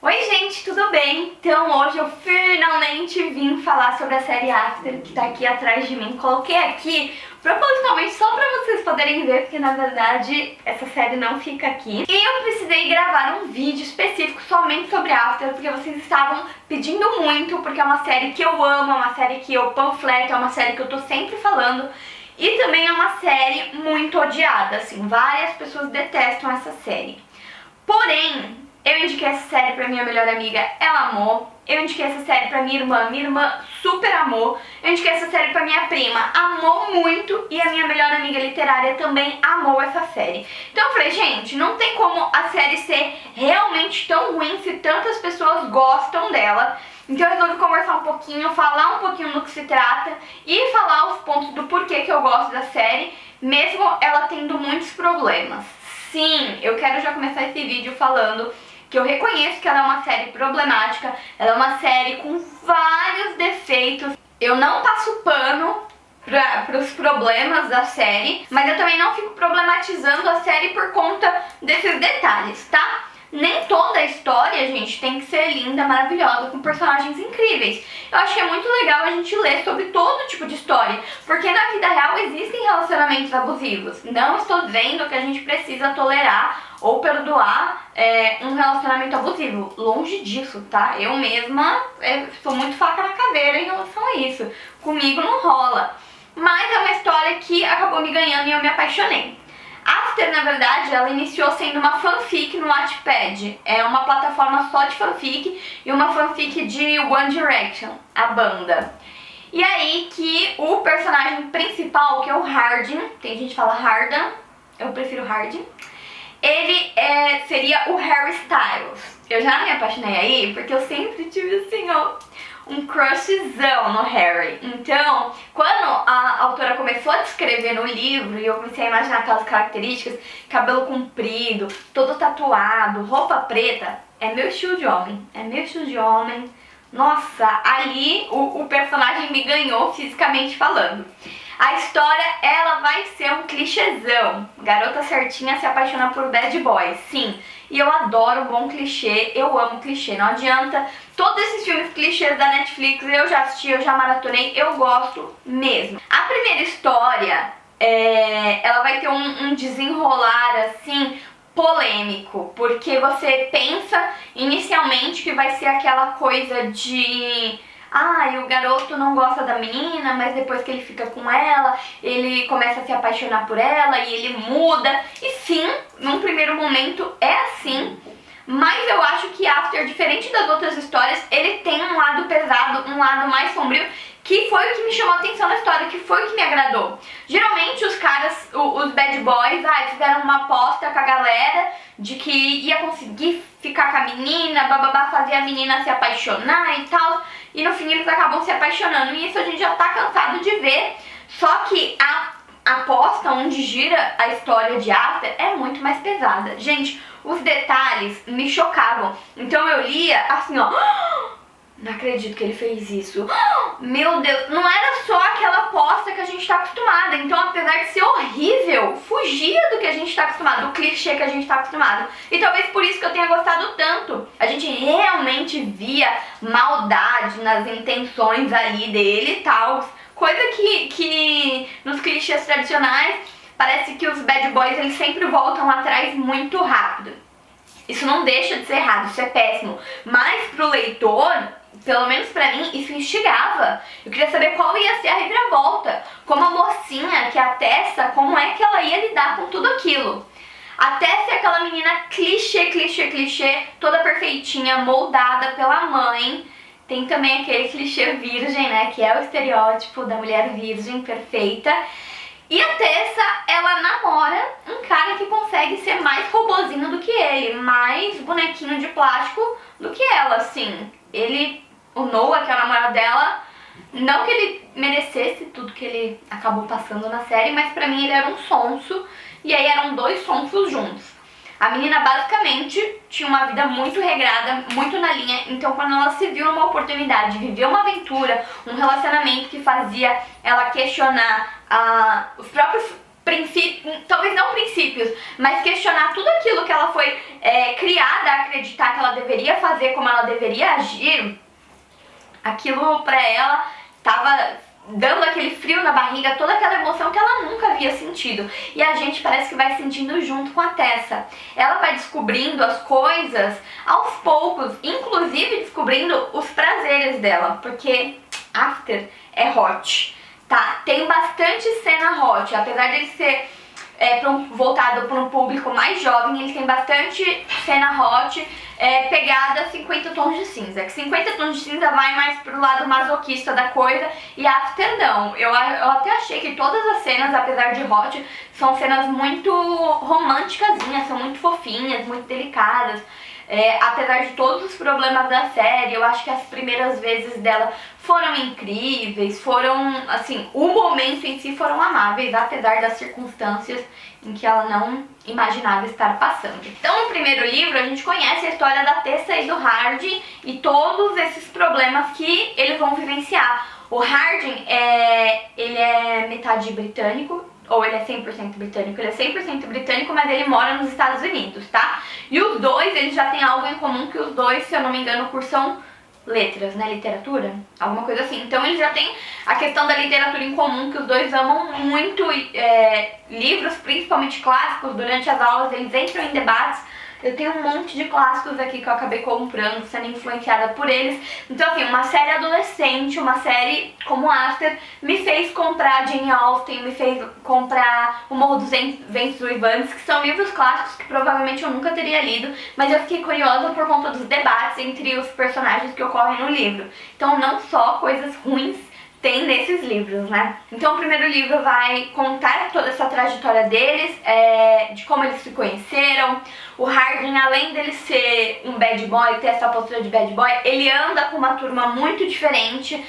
Oi gente, tudo bem? Então hoje eu finalmente vim falar sobre a série After, que tá aqui atrás de mim. Coloquei aqui propositalmente só pra vocês poderem ver, porque na verdade essa série não fica aqui. E eu precisei gravar um vídeo específico somente sobre After, porque vocês estavam pedindo muito, porque é uma série que eu amo, é uma série que eu panfleto, é uma série que eu tô sempre falando. E também é uma série muito odiada, assim, várias pessoas detestam essa série. Porém, eu indiquei essa série pra minha melhor amiga, ela amou. Eu indiquei essa série pra minha irmã super amou. Eu indiquei essa série pra minha prima, amou muito. E a minha melhor amiga literária também amou essa série. Então eu falei, gente, não tem como a série ser realmente tão ruim se tantas pessoas gostam dela. Então eu resolvi conversar um pouquinho, falar um pouquinho do que se trata e falar os pontos do porquê que eu gosto da série, mesmo ela tendo muitos problemas. Sim, eu quero já começar esse vídeo falando que eu reconheço que ela é uma série problemática, ela é uma série com vários defeitos. Eu não passo pano para os problemas da série, mas eu também não fico problematizando a série por conta desses detalhes, tá? Nem toda a história, gente, tem que ser linda, maravilhosa, com personagens incríveis. Eu acho que é muito legal a gente ler sobre todo tipo de história, porque na vida real existem relacionamentos abusivos. Não estou dizendo que a gente precisa tolerar ou perdoar um relacionamento abusivo. Longe disso, tá? Eu mesma sou muito faca na caveira em relação a isso. Comigo não rola. Mas é uma história que acabou me ganhando e eu me apaixonei. After, na verdade, ela iniciou sendo uma fanfic no Wattpad. É uma plataforma só de fanfic e uma fanfic de One Direction, a banda. E aí que o personagem principal, que é o Hardin, tem gente que fala Harden, eu prefiro Hardin, ele seria o Harry Styles. Eu já me apaixonei aí porque eu sempre tive assim, ó, um crushzão no Harry. Então, quando a autora começou a descrever no livro e eu comecei a imaginar aquelas características, cabelo comprido, todo tatuado, roupa preta, é meu estilo de homem, é meu estilo de homem. Nossa, ali o personagem me ganhou fisicamente falando. A história, ela vai ser um clichêzão. Garota certinha se apaixona por bad boys, sim. E eu adoro um bom clichê, eu amo clichê, não adianta. Todos esses filmes clichês da Netflix eu já assisti, eu já maratonei, eu gosto mesmo. A primeira história, ela vai ter um desenrolar assim polêmico, porque você pensa inicialmente que vai ser aquela coisa de e o garoto não gosta da menina, mas depois que ele fica com ela, ele começa a se apaixonar por ela e ele muda. E sim, num primeiro momento é assim, mas eu acho que After, diferente das outras histórias, ele tem um lado pesado, um lado mais sombrio, que foi o que me chamou a atenção na história, que foi o que me agradou. Geralmente os caras, os bad boys, fizeram uma aposta com a galera de que ia conseguir ficar com a menina, bababá, fazer a menina se apaixonar e tal, e no fim eles acabam se apaixonando, e isso a gente já tá cansado de ver. Só que a aposta onde gira a história de After é muito mais pesada. Gente, os detalhes me chocavam, então eu lia assim, ó, não acredito que ele fez isso. Meu Deus, não era só aquela aposta que a gente tá acostumada. Então, apesar de ser horrível, fugia do que a gente tá acostumado, do clichê que a gente tá acostumado. E talvez por isso que eu tenha gostado tanto. A gente realmente via maldade nas intenções ali dele e tal. Coisa que nos clichês tradicionais parece que os bad boys eles sempre voltam atrás muito rápido. Isso não deixa de ser errado, isso é péssimo. Mas pro leitor, pelo menos pra mim, isso instigava. Eu queria saber qual ia ser a reviravolta. Como a mocinha, que é a Tessa, como é que ela ia lidar com tudo aquilo. A Tessa é aquela menina clichê, clichê, clichê, toda perfeitinha, moldada pela mãe. Tem também aquele clichê virgem, né, que é o estereótipo da mulher virgem perfeita. E a Tessa, ela namora um cara que consegue ser mais robozinho do que ele, mais bonequinho de plástico do que ela, assim. O Noah, que é o namorado dela, não que ele merecesse tudo que ele acabou passando na série, mas pra mim ele era um sonso, e aí eram dois sonsos juntos. A menina basicamente tinha uma vida muito regrada, muito na linha, então quando ela se viu numa oportunidade de viver uma aventura, um relacionamento que fazia ela questionar os próprios talvez não princípios, mas questionar tudo aquilo que ela foi criada a acreditar que ela deveria fazer, como ela deveria agir, aquilo pra ela tava dando aquele frio na barriga, toda aquela emoção que ela nunca havia sentido. E a gente parece que vai sentindo junto com a Tessa. Ela vai descobrindo as coisas aos poucos, inclusive descobrindo os prazeres dela, porque After é hot, tá? Tem bastante cena hot, apesar de ele ser voltado para um público mais jovem, ele tem bastante cena hot, pegada 50 tons de cinza. Que 50 tons de cinza vai mais pro lado masoquista da coisa, e After não. Eu até achei que todas as cenas, apesar de hot, são cenas muito românticasinhas, são muito fofinhas, muito delicadas. Apesar de todos os problemas da série, eu acho que as primeiras vezes dela foram incríveis, foram, assim, o momento em si foram amáveis, apesar das circunstâncias em que ela não imaginava estar passando. Então, no primeiro livro, a gente conhece a história da Tessa e do Hardin e todos esses problemas que eles vão vivenciar. O Hardin, ele é metade britânico, ou ele é 100% britânico, ele é 100% britânico, mas ele mora nos Estados Unidos, tá? E os dois, eles já têm algo em comum, que os dois, se eu não me engano, cursam letras, né? Literatura? Alguma coisa assim. Então eles já têm a questão da literatura em comum, que os dois amam muito livros, principalmente clássicos. Durante as aulas eles entram em debates. Eu tenho um monte de clássicos aqui que eu acabei comprando, sendo influenciada por eles. Então, assim, uma série adolescente, uma série como After, me fez comprar Jane Austen, me fez comprar O Morro dos Ventos Uivantes, que são livros clássicos que provavelmente eu nunca teria lido, mas eu fiquei curiosa por conta dos debates entre os personagens que ocorrem no livro. Então, não só coisas ruins tem nesses livros, né? Então o primeiro livro vai contar toda essa trajetória deles, de como eles se conheceram. O Hardin, além dele ser um bad boy, ter essa postura de bad boy, ele anda com uma turma muito diferente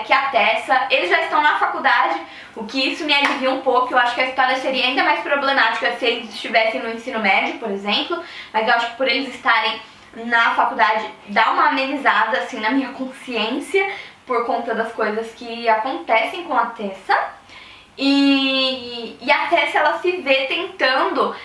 que a Tessa. Eles já estão na faculdade, o que isso me alivia um pouco. Eu acho que a história seria ainda mais problemática se eles estivessem no ensino médio, por exemplo, mas eu acho que por eles estarem na faculdade dá uma amenizada assim na minha consciência, por conta das coisas que acontecem com a Tessa. E a Tessa, ela se vê tentando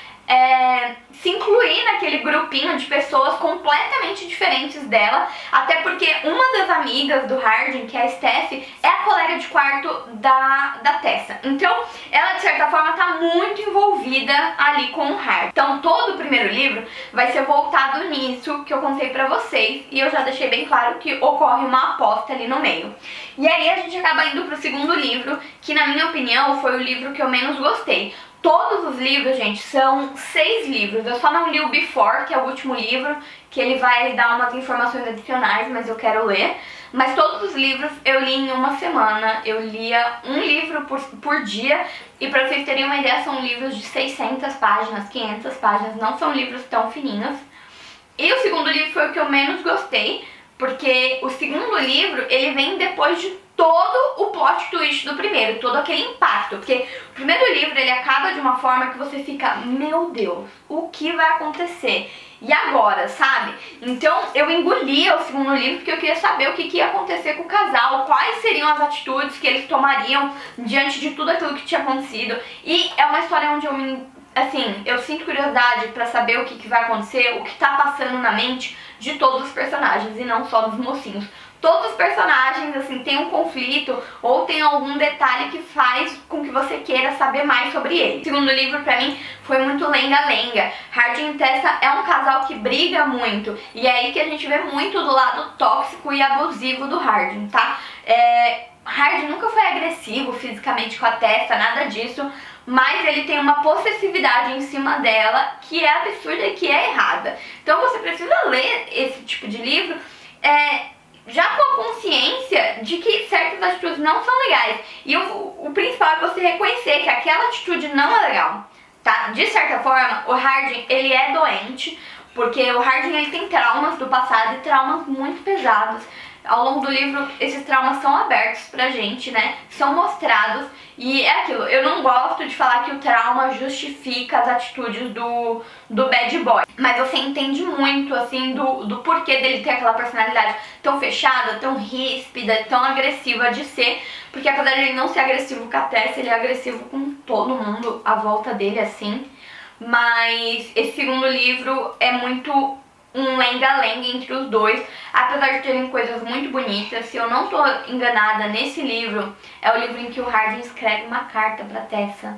se incluir naquele grupinho de pessoas completamente diferentes dela, até porque uma das amigas do Hardin, que é a Steph, é a colega de quarto da Tessa. Então ela, de certa forma, tá muito envolvida ali com o Hardin. Então todo o primeiro livro vai ser voltado nisso que eu contei pra vocês, e eu já deixei bem claro que ocorre uma aposta ali no meio. E aí a gente acaba indo pro segundo livro, que na minha opinião foi o livro que eu menos gostei. Todos os livros, gente, são 6 livros. Eu só não li o Before, que é o último livro, que ele vai dar umas informações adicionais, mas eu quero ler. Mas todos os livros eu li em uma semana. Eu lia um livro por dia. E pra vocês terem uma ideia, são livros de 600 páginas, 500 páginas. Não são livros tão fininhos. E o segundo livro foi o que eu menos gostei, porque o segundo livro, ele vem depois de todo o plot twist do primeiro, todo aquele impacto, porque o primeiro livro ele acaba de uma forma que você fica, meu Deus, o que vai acontecer? E agora, sabe? Então eu engolia o segundo livro porque eu queria saber o que ia acontecer com o casal, quais seriam as atitudes que eles tomariam diante de tudo aquilo que tinha acontecido. E é uma história onde eu sinto curiosidade pra saber o que vai acontecer, o que tá passando na mente de todos os personagens e não só dos mocinhos. Todos os personagens, assim, tem um conflito ou tem algum detalhe que faz com que você queira saber mais sobre ele. O segundo livro, pra mim, foi muito lenga-lenga. Hardin e Tessa é um casal que briga muito. E é aí que a gente vê muito do lado tóxico e abusivo do Hardin, tá? Hardin nunca foi agressivo fisicamente com a Tessa, nada disso. Mas ele tem uma possessividade em cima dela que é absurda e que é errada. Então você precisa ler esse tipo de livro já com a consciência de que certas atitudes não são legais. E o principal é você reconhecer que aquela atitude não é legal, tá? De certa forma, o Hardin, ele é doente, porque o Hardin ele tem traumas do passado e traumas muito pesados. Ao longo do livro, esses traumas são abertos pra gente, né? São mostrados. E é aquilo, eu não gosto de falar que o trauma justifica as atitudes do bad boy. Mas você entende muito, assim, do porquê dele ter aquela personalidade tão fechada, tão ríspida, tão agressiva de ser. Porque apesar de ele não ser agressivo com a Tessa, ele é agressivo com todo mundo à volta dele, assim. Mas esse segundo livro é muito um lenga-lenga entre os dois, apesar de terem coisas muito bonitas. Se eu não tô enganada, nesse livro é o livro em que o Hardin escreve uma carta pra Tessa.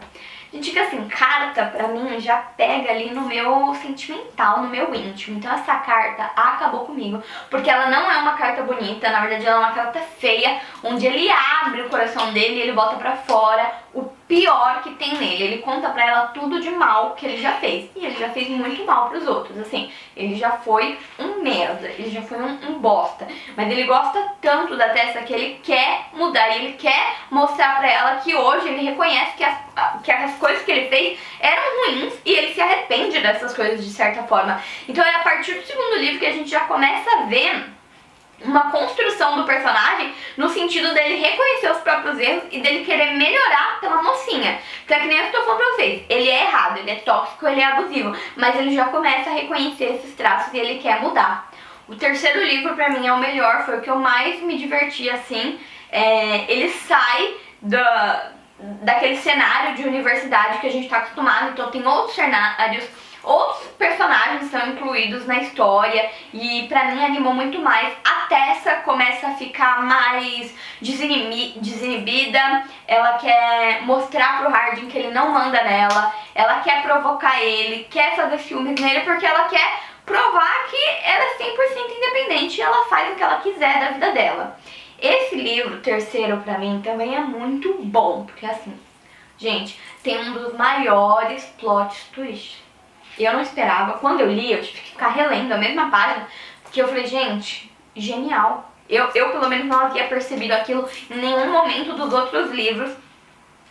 Gente, que assim, carta pra mim já pega ali no meu sentimental, no meu íntimo. Então essa carta acabou comigo, porque ela não é uma carta bonita, na verdade ela é uma carta feia, onde ele abre o coração dele e ele bota pra fora o pior que tem nele. Ele conta pra ela tudo de mal que ele já fez. E ele já fez muito mal pros outros, assim. Ele já foi um merda, ele já foi um bosta. Mas ele gosta tanto da Tessa que ele quer mudar. E ele quer mostrar pra ela que hoje ele reconhece que as coisas que ele fez eram ruins. E ele se arrepende dessas coisas de certa forma. Então é a partir do segundo livro que a gente já começa a ver uma construção do personagem no sentido dele reconhecer os próprios erros e dele querer melhorar pela mocinha. Então é que nem eu estou falando pra vocês, ele é errado, ele é tóxico, ele é abusivo, mas ele já começa a reconhecer esses traços e ele quer mudar. O terceiro livro pra mim é o melhor, foi o que eu mais me diverti, assim. Ele sai daquele cenário de universidade que a gente tá acostumado, então tem outros cenários. Outros personagens são incluídos na história e pra mim animou muito mais. A Tessa começa a ficar mais desinibida, ela quer mostrar pro Hardin que ele não manda nela, ela quer provocar ele, quer fazer ciúmes nele porque ela quer provar que ela é 100% independente e ela faz o que ela quiser da vida dela. Esse livro, terceiro, pra mim também é muito bom, porque assim, gente, tem um dos maiores plot twists. Eu não esperava, quando eu li, eu tive que ficar relendo a mesma página, porque eu falei, gente, genial. Eu pelo menos não havia percebido aquilo em nenhum momento dos outros livros.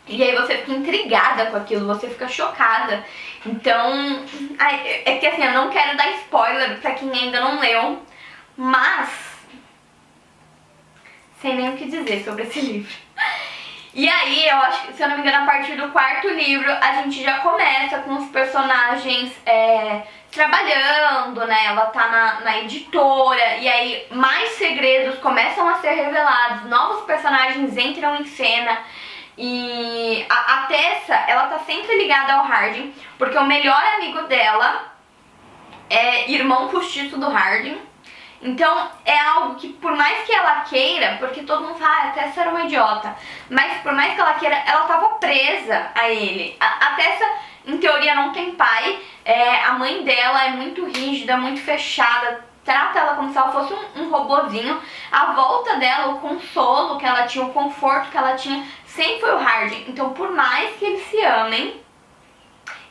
E aí você fica intrigada com aquilo, você fica chocada. Então, é que assim, eu não quero dar spoiler pra quem ainda não leu, mas sem nem o que dizer sobre esse livro. E aí, eu acho que, se eu não me engano, a partir do quarto livro, a gente já começa com os personagens trabalhando, né? Ela tá na editora, e aí mais segredos começam a ser revelados, novos personagens entram em cena. E a Tessa, ela tá sempre ligada ao Hardin, porque o melhor amigo dela é irmão postiço do Hardin. Então é algo que por mais que ela queira, porque todo mundo fala, a Tessa era uma idiota, mas por mais que ela queira, ela tava presa a ele. A Tessa, em teoria, não tem pai, a mãe dela é muito rígida, muito fechada, trata ela como se ela fosse um robozinho. A volta dela, o consolo que ela tinha, o conforto que ela tinha, sempre foi o Hardin. Então por mais que eles se amem,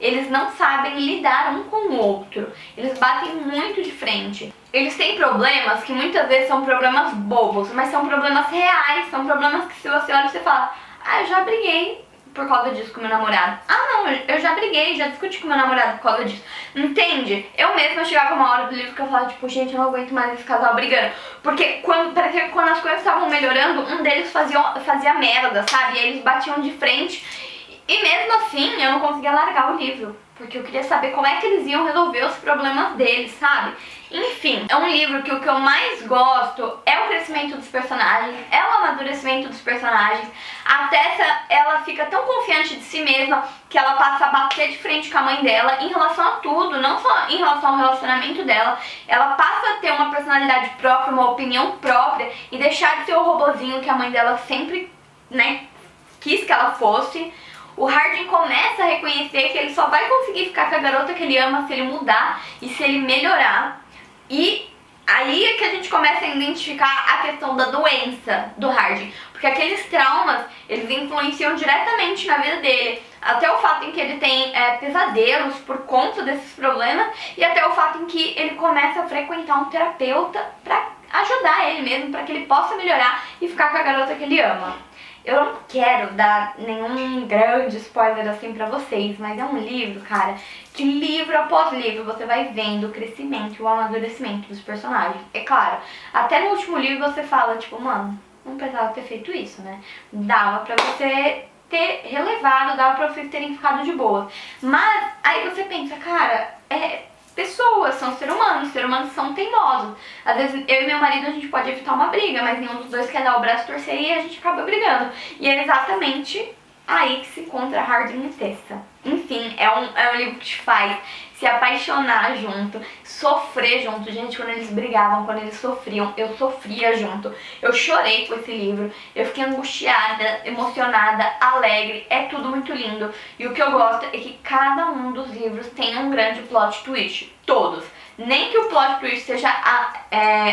eles não sabem lidar um com o outro. Eles batem muito de frente. Eles têm problemas que muitas vezes são problemas bobos, mas são problemas reais, são problemas que se você olha você fala, eu já briguei por causa disso com meu namorado. Não, eu já briguei, já discuti com meu namorado por causa disso. Entende? Eu mesma chegava uma hora do livro que eu falava, tipo, gente, eu não aguento mais esse casal brigando. Porque parecia que quando as coisas estavam melhorando, um deles fazia merda, sabe? E aí eles batiam de frente. E mesmo assim, eu não conseguia largar o livro, porque eu queria saber como é que eles iam resolver os problemas deles, sabe? Enfim, é um livro que o que eu mais gosto é o crescimento dos personagens, é o amadurecimento dos personagens. A Tessa, ela fica tão confiante de si mesma que ela passa a bater de frente com a mãe dela em relação a tudo, não só em relação ao relacionamento dela. Ela passa a ter uma personalidade própria, uma opinião própria e deixar de ser o robozinho que a mãe dela sempre, né, quis que ela fosse. O Hardin começa a reconhecer que ele só vai conseguir ficar com a garota que ele ama se ele mudar e se ele melhorar. E aí é que a gente começa a identificar a questão da doença do Hardin. Porque aqueles traumas, eles influenciam diretamente na vida dele. Até o fato em que ele tem pesadelos por conta desses problemas. E até o fato em que ele começa a frequentar um terapeuta pra ajudar ele mesmo, pra que ele possa melhorar e ficar com a garota que ele ama. Eu não quero dar nenhum grande spoiler assim pra vocês, mas é um livro, cara, que livro após livro você vai vendo o crescimento e o amadurecimento dos personagens. É claro, até no último livro você fala, tipo, mano, não precisava ter feito isso, né? Dava pra você ter relevado, dava pra vocês terem ficado de boa. Mas aí você pensa, cara, pessoas, são seres humanos são teimosos. Às vezes eu e meu marido a gente pode evitar uma briga, mas nenhum dos dois quer dar o braço a torcer e a gente acaba brigando. E é exatamente aí que se encontra Hardin e Tessa. Enfim, é um livro que te faz se apaixonar junto, sofrer junto. Gente, quando eles brigavam, quando eles sofriam, eu sofria junto. Eu chorei com esse livro, eu fiquei angustiada, emocionada, alegre, é tudo muito lindo. E o que eu gosto é que cada um dos livros tem um grande plot twist, todos. Nem que o plot twist seja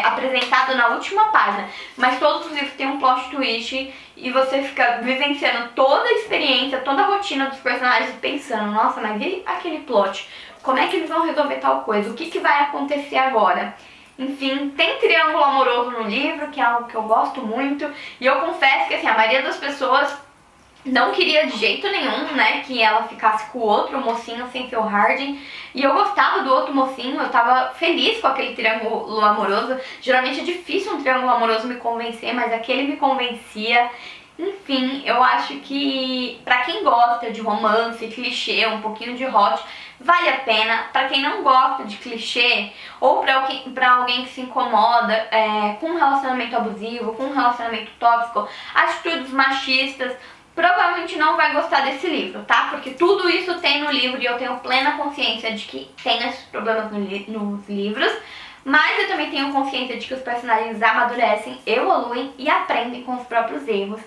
apresentado na última página, mas todos os livros têm um plot twist e você fica vivenciando toda a experiência, toda a rotina dos personagens e pensando, nossa, mas e aquele plot? Como é que eles vão resolver tal coisa? O que vai acontecer agora? Enfim, tem triângulo amoroso no livro, que é algo que eu gosto muito, e eu confesso que assim, a maioria das pessoas não queria de jeito nenhum, né, que ela ficasse com o outro mocinho sem ser o Hardin. E eu gostava do outro mocinho, eu tava feliz com aquele triângulo amoroso. Geralmente é difícil um triângulo amoroso me convencer, mas aquele me convencia. Enfim, eu acho que pra quem gosta de romance, clichê, um pouquinho de hot, vale a pena. Pra quem não gosta de clichê, ou pra alguém que se incomoda com um relacionamento abusivo, com um relacionamento tóxico, atitudes machistas, provavelmente não vai gostar desse livro, tá? Porque tudo isso tem no livro e eu tenho plena consciência de que tem esses problemas nos livros. Mas eu também tenho consciência de que os personagens amadurecem, evoluem e aprendem com os próprios erros.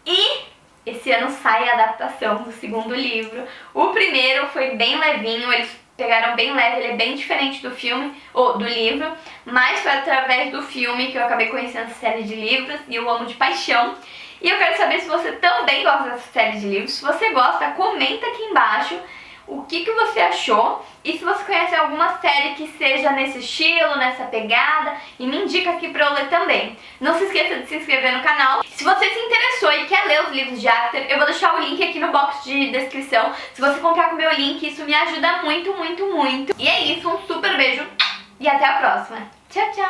E esse ano sai a adaptação do segundo livro. O primeiro foi bem levinho, eles pegaram bem leve, ele é bem diferente do filme, ou do livro, mas foi através do filme que eu acabei conhecendo essa série de livros e eu amo de paixão. E eu quero saber se você também gosta dessa série de livros. Se você gosta, comenta aqui embaixo o que você achou. E se você conhece alguma série que seja nesse estilo, nessa pegada, e me indica aqui pra eu ler também. Não se esqueça de se inscrever no canal. Se você se interessou e quer ler os livros de After, eu vou deixar o link aqui no box de descrição. Se você comprar com o meu link, isso me ajuda muito, muito, muito. E é isso, um super beijo e até a próxima. Tchau, tchau!